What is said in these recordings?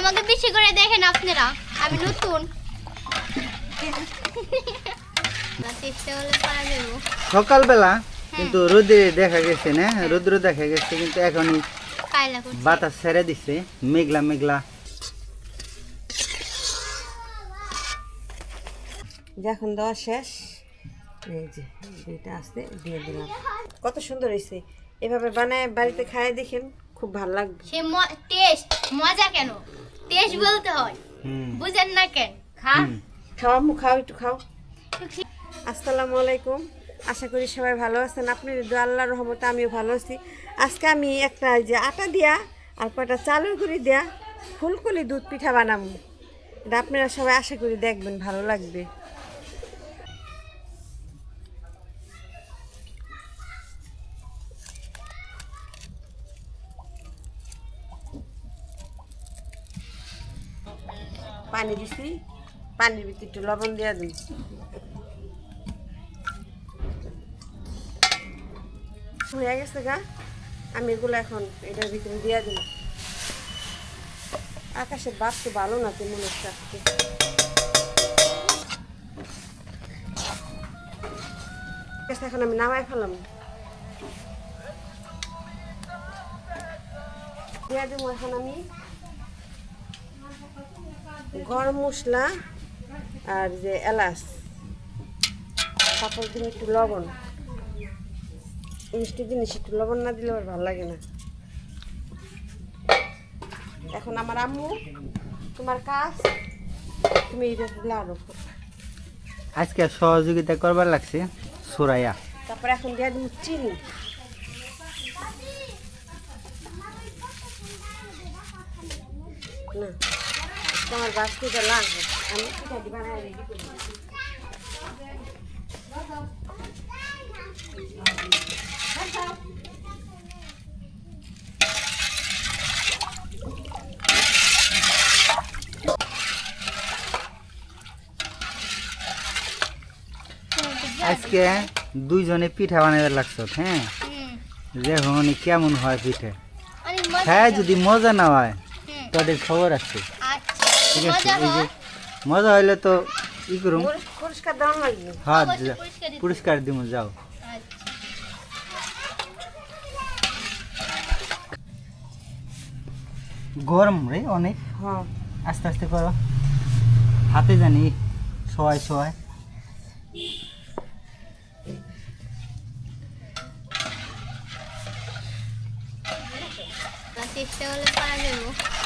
আমাকে বেশি করে দেখেন আপনারা, আমি নতুন। সকালবেলা কিন্তু রোদে দেখা গেছে না, রোদ্র দেখা গেছে, কিন্তু এখনই বাতাস ছেড়ে দিছে, মেঘলা মেঘলা। যখন দেওয়া শেষ, এই যে দুইটা আসতে দিয়ে দিলাম। কত সুন্দর হয়েছে, এভাবে বানায় বাড়িতে খায় দেখেন, খুব ভালো লাগবে। সে টেস্ট মজা কেন, টেস্ট বলতে হয়, বুঝেন না কেন? খাও আম্মু, খাও, একটু খাও। আসসালামু আলাইকুম, আশা করি সবাই ভালো আছেন। আপনি আল্লাহর রহমতে আমিও ভালো আছি। আজকে আমি একটা যে আটা দিয়া আর কয়টা চালের গুঁড়ি দেয়া ফুলকলি দুধ পিঠা বানাবো। এটা আপনারা সবাই আশা করি দেখবেন, ভালো লাগবে। পানি দিছি, পানির ভিতরে একটু লবণ দিয়ে দিন। হয়ে গেছে গা, আমি এগুলো এখন এটার ভিতরে দিয়ে দিন। আকাশের বাপ তো ভালো না, তেমন একটা আজকে। এখন আমি নামাই ফেলাম, দিয়ে দেবো এখন আমি গরম মশলা আর যে এলাচ, তারপর দিন একটু লবণ। মিষ্টি জিনিস একটু লবণ না দিলে আর ভালো লাগে না। এখন আমার আম্মু, তোমার কাজ, তুমি এটা দিলে আরো। আজকে সহযোগিতা করবার লাগছে সুরাইয়া। তারপর এখন দিয়ে দিব চিনি। না, তোমার বাস্তিটা লাগবে, আমি পিঠা দিবা না রেডি করি। আজকে দুইজনে পিঠা বানাবার লাগছে। হ্যাঁ, দেখুন কেমন হয় পিঠে। হ্যাঁ, যদি মজা না হয় তাদের খবর আছে, ঠিক আছে? এই যে মজা হইলে তো ই করুন, পুরস্কার দেওয়া লাগবে। হ্যাঁ, পুরস্কার দিব, যাও। গরম রে অনেক, হ্যাঁ, আস্তে আস্তে করো, হাতে জানি সবাই সবাই।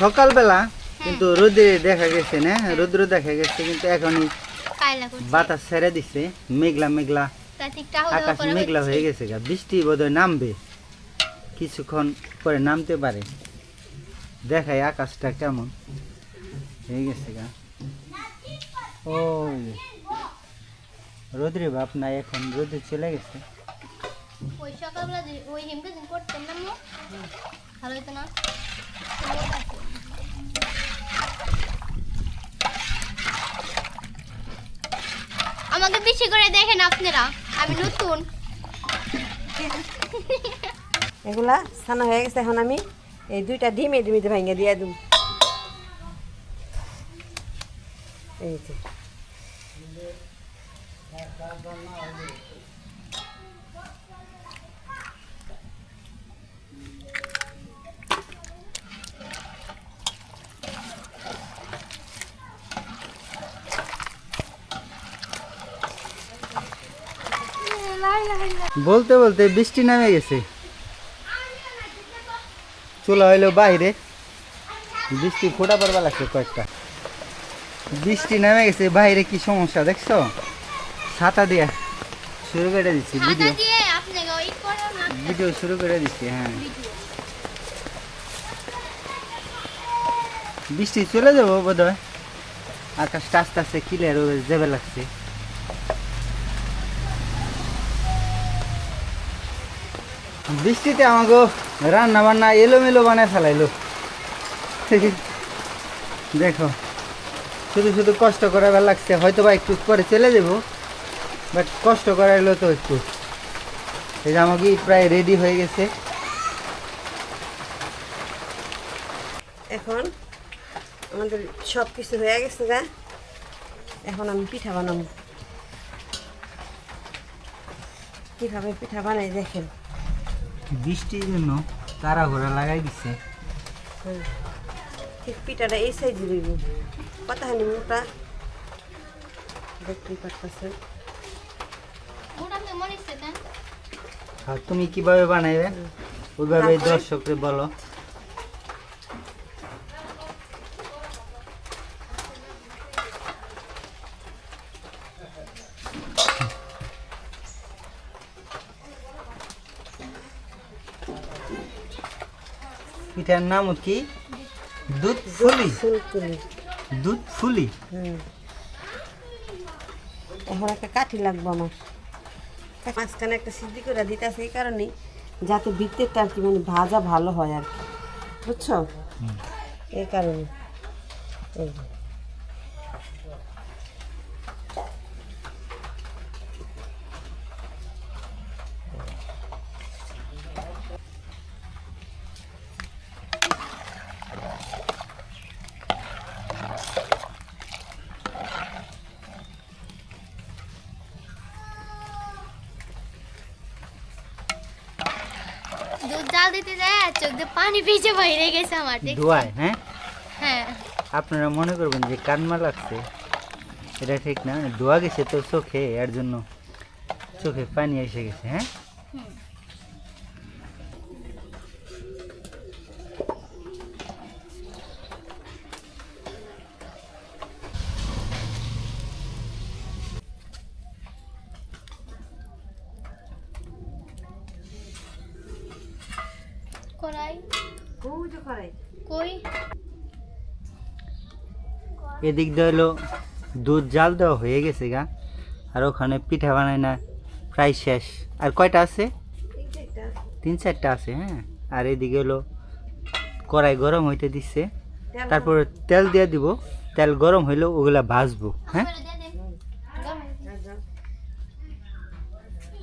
সকালবেলা কিন্তু রোদে দেখা গেছে না, রোদ্র দেখা গেছে, কিন্তু এখনই বাতাস ছেড়ে দিছে, মেঘলা মেঘলা, আকাশ মেঘলা হয়ে গেছে গা। বৃষ্টি বোধহয় নামবে, কিছুক্ষণ পরে নামতে পারে। দেখাই আকাশটা কেমন হয়ে গেছে গা। ও রোদ্রে বাপ নাই, এখন রোদে চলে গেছে। ওই সকালবেলা ওই হিমকে করতেন না, ভালো হতো না? আমাকে বেশি করে দেখেন আপনারা, আমি নতুন। এগুলা ছানা হয়ে গেছে। এখন আমি এই দুইটা ডিম এই ডিমিতে ভেঙে দিয়ে দিই। এই যে বলতে বলতে বৃষ্টি নেমে গেছে, চলে হইলো বাইরে, বৃষ্টি ফোটা পড়বা লাগছে কয়েকটা। বৃষ্টি নেমে গেছে বাইরে, কি সমস্যা দেখছো? ছাতা দিয়ে শুরু করে দিচ্ছি, ভিডিও শুরু করে দিচ্ছি। হ্যাঁ, বৃষ্টি চলে যাবো বোধ হয়, আকাশটা আস্তে আস্তে ক্লিয়ার হয়ে যাবে লাগছে। বৃষ্টিতে আমাকে রান্না বান্না এলোমেলো বানায় ফেলাইলো। দেখো, শুধু শুধু কষ্ট করাবার লাগছে, হয়তো বা একটু পরে চলে যাবো, বাট কষ্ট করাইলো তো একটু। এই যে আমাকে প্রায় রেডি হয়ে গেছে। এখন আমাদের সব কিছু হয়ে গেছে গা, এখন আমি পিঠা বানাবো। কীভাবে পিঠা বানাই দেখেন। বৃষ্টির জন্য তাড়াহুড়া লাগাই দিচ্ছে। ঠিক পিঠাটা এই সাইজে রইব, কতখানি মোটা দেখতেই পারতেছেন। আর তুমি কিভাবে বানাইবে ওইভাবে দর্শককে বলো। পিঠার নাম কি? দুধ ফুলি। ফুলকুলি। দুধ ফুলি। এখন একটা কাঠি লাগবে আমার, মাঝখানে একটা সিদ্ধি করে দিতেছে এই কারণেই যাতে ভিতরটা আর কি মানে ভাজা ভালো হয় আর কি, বুঝছো? এই কারণে এই যে। দুধ জাল দিতে যায় চোখ দিয়ে পানি ভিজে বাইরে গেছে আমার। ধোয়ায়। হ্যাঁ হ্যাঁ, আপনারা মনে করবেন যে কান্না লাগছে, এটা ঠিক না। ধোয়া গেছে তো চোখে, এর জন্য চোখে পানি এসে গেছে। হ্যাঁ কড়াই কৌজো করাই কই এদিক দিয়ে হলো দুধ জাল দেওয়া হয়ে গেছে গা, আর ওখানে পিঠা বানায় না প্রায় শেষ। আর কয়টা আছে? এই যে এটা 3-4টা আছে। হ্যাঁ, আর এদিকে হলো কড়াই গরম হইতে দিচ্ছে, তেল তারপর তেল দিয়ে দিব। তেল গরম হইলে ওগুলা ভাজবো। হ্যাঁ আমার দিয়ে দে। ভাজা।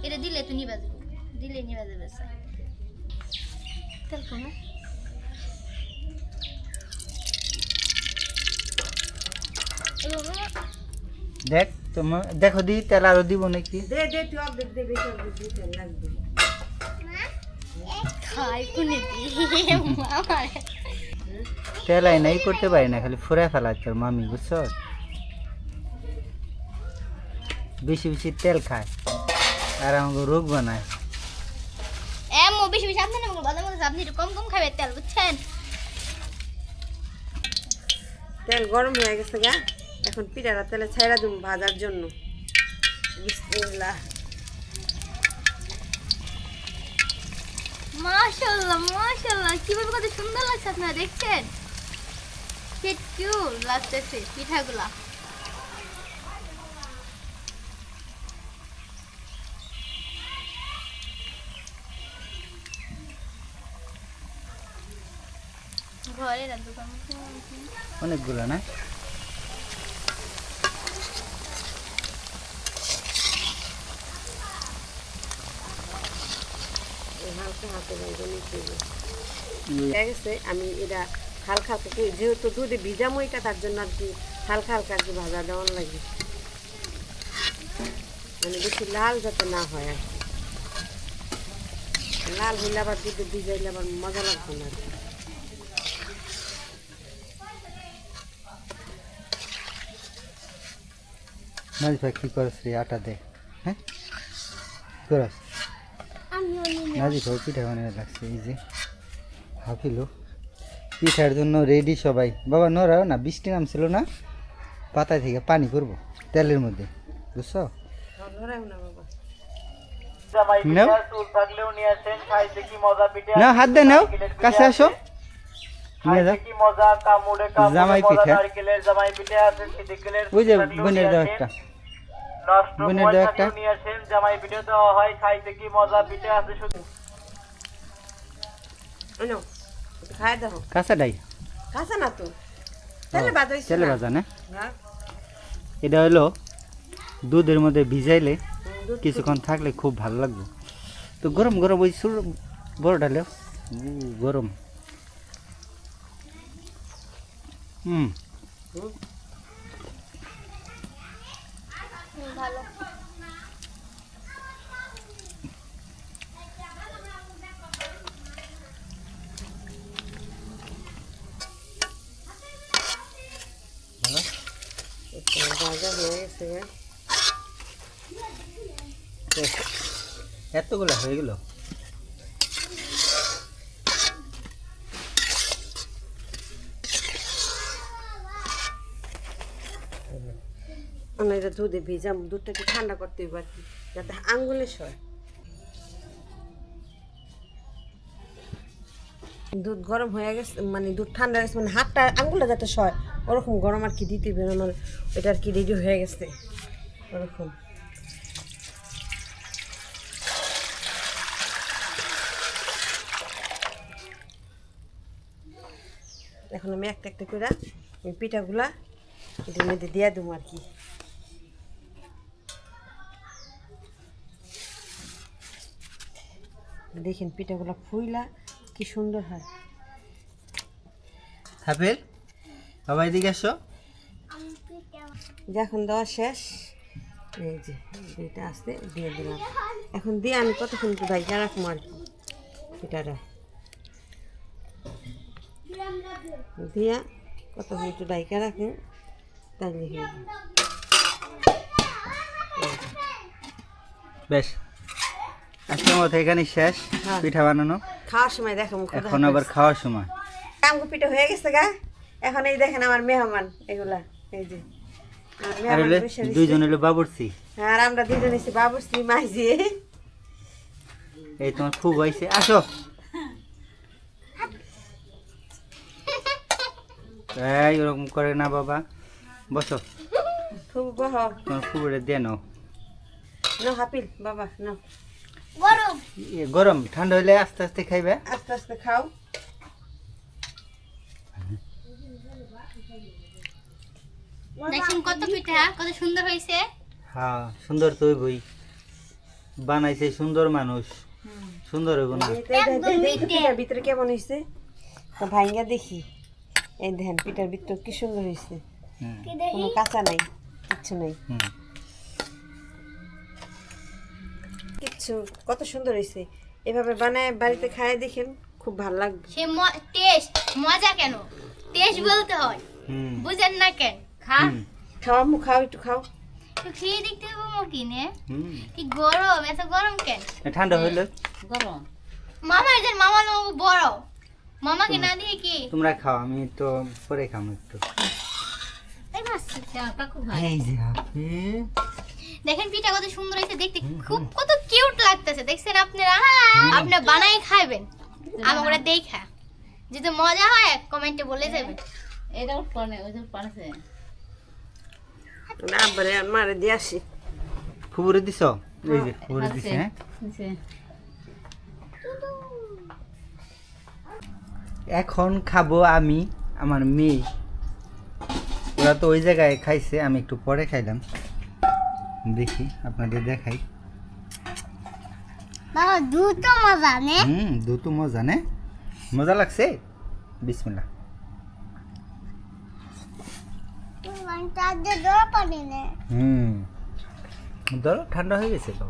এটা দিলে তুই নিবা যাবে, দিলে নিবা যাবে স্যার। তেল কমে দেখ তোমার, দেখো দি তেল আরো দিব নাকি। দে দে তুই অর্ধেক দে, বেশি অর্ধেক দিতে লাগবে। খাই কোনে দিয়ে মামা তেল আই নাই করতে পারি না, খালি ফুরাই ফেলা তোর মামি, বুঝছো? বেশি বেশি তেল খায় আর আমাকে রোগ বানায়। মো বেশি বেশি আপনি না ভালো মতো আপনি একটু কম কম খাবে তেল, বুঝছেন? তেল গরম হয়ে গেছে গা, এখন পিঠাটা তেলে ছাইড়া দিন ভাজার জন্য। বিসমিল্লাহ। মাশাআল্লাহ মাশাআল্লাহ, কিভাবে কত সুন্দর লাগছে আপনারা দেখছেন? কিউট লাগতেছে পিঠাগুলা। ঘরে রাখবো অনেকগুলো না? হালকা হাতে ভাজা নিতে হয়ে গেছে। আমি এটা হালকা হালকা যেহেতু দুধে ভিজা মইটা, তার জন্য আর কি হালকা হালকা আর কি ভাজা দেওয়ার লাগে, মানে বেশি লাল যাতে না হয় আর কি। লাল হইলে আবার দুধে ভিজাইলে আবার মজা লাগবে না আর কি। নাজিফা কি করছ রে? আটা দে। হ্যাঁ করস নাজিফা পিঠা বানিয়ে লাগছে। এই যে হাফিলো পিঠার জন্য রেডি সবাই। বাবা নড়াও না, বৃষ্টি নামছিল না, পাতায় থেকে পানি করবো তেলের মধ্যে, বুঝছো? নাও নাও, হাত দে, নাও কাছে আসো, নিয়ে যাও। জামাই পিঠা, ওই যে বোনের দাও একটা, বোনের দাও একটা। খাই দেখো, কাঁচা ডাই, কাঁচা না তো, তেলে ভাজা হইছে তেলে না। ভাজা না? হ্যাঁ, এটা হলো দুধের মধ্যে ভিজাইলে দুধ কিছুক্ষণ থাকলে খুব ভালো লাগবে। তো গরম গরম ওই বড় ডালে গরম। হুম ভালো। ভাজা হয়ে গেছে গা। এতগুলো হয়ে গেল। আমরা এটা দুধে ভিজাম, দুধটা একটু ঠান্ডা করতে হবে আর কি, যাতে আঙ্গুলে সয়। দুধ গরম হয়ে গেছে, মানে দুধ ঠান্ডা হয়ে গেছে, মানে হাতটা আঙ্গুলে যাতে সয় ওরকম গরম আর কি দিতে হবে। আমার এটা আর কি রেডি হয়ে গেছে ওরকম। এখন আমি একটা একটা করে ওই পিঠাগুলা এটার মধ্যে দিয়ে দেবো আর কি। দেখেন পিঠাগুলা ফুইলা কি সুন্দর হয়। হাফেল বাবা এদিকে আসো। যখন দেওয়া শেষ, এই যে দুইটা আসতে দিয়ে দিলাম। এখন দিয়ে আমি কতক্ষণ একটু ভাইয়া রাখবো আর কি পিঠাটা দিয়া কতক্ষণ একটু ডাইকা রাখুন, তাহলে হয়ে যাবে। বেশ, আজকের মতো এখানে শেষ হ্যাঁ। পিঠা বানানো। খাওয়ার সময় দেখো এখন আবার খাওয়ার সময়। আমগো পিঠা হয়ে গেছে গা। এখন এই দেখেন আমার মেহমান এগুলা, এই যে আমার আর মেহমান হলে বসে রয়েছে। দুইজন হলো বাবুর্চি। আর আমরা দুজন এসে বাবুশ্রী মাইজি। এই তোমার খুব হয়েছে, আসো। এই ওরকম করে না বাবা, বসো। খুব বহ তোমার খুবরে দিয়ে নাও। নাও হাপিল বাবা নাও। গরম। গরম ঠান্ডা হইলে আস্তে আস্তে খাইবে। আস্তে আস্তে খাও। দেখুন কত পিঠা, কত সুন্দর হয়েছে। হ্যাঁ সুন্দর তো বই বানাইছে, সুন্দর মানুষ, সুন্দর হইব না। পিঠার ভিতরে কেমন হয়েছে তো ভাইঙ্গা দেখি। এই দেখেন পিঠার ভিতর কি সুন্দর হয়েছে, হুম, কোনো কাঁচা নাই, কিচ্ছু নাই, হুম। কিচ্ছু। কত সুন্দর হয়েছে। এভাবে বানায় বাড়িতে খায় দেখেন, খুব ভালো লাগবে। সে টেস্ট মজা কেন, টেস্ট বলতে হয়, হুম, বুঝেন না কেন? খা, হুম, খাওয়া মু খাও, একটু খাও। তো খেয়ে দেখতে হবে কিনে। হুম। কি গরম, এত গরম কেন? ঠান্ডা হইলে মামা এদের মামা লোক বড়, মামাকে না দিয়ে কি? তোমরা খাও, আমি তো পরে খাবো একটু। এই মাসি, এই যে আপেল। দেখেন পিঠা কত সুন্দর হয়েছে দেখতে, খুব কত কিউট লাগতেছে। দেখছেন আপনারা, আপনারা বানাই খাবেন আমরা দেখা। যদি মজা হয় কমেন্টে বলে যাবেন। এটা পানে ওই যে পানেছে না আবারে মারে দিয়ে আসি। ফুবুরে দিছ? এই যে ফুবুরে দিছে। হ্যাঁ নিচে এখন খাবো আমি, আমার মেয়ে। ওরা তো ওই জায়গায় খাইছে, আমি একটু পরে খাইলাম। দেখি আপনাদের দেখাই। বাবা দুধ তো মজা নে। দুটো মজা নে, মজা লাগছে। বিসমিল্লাহ। ধরো ঠান্ডা হয়ে গেছে তো।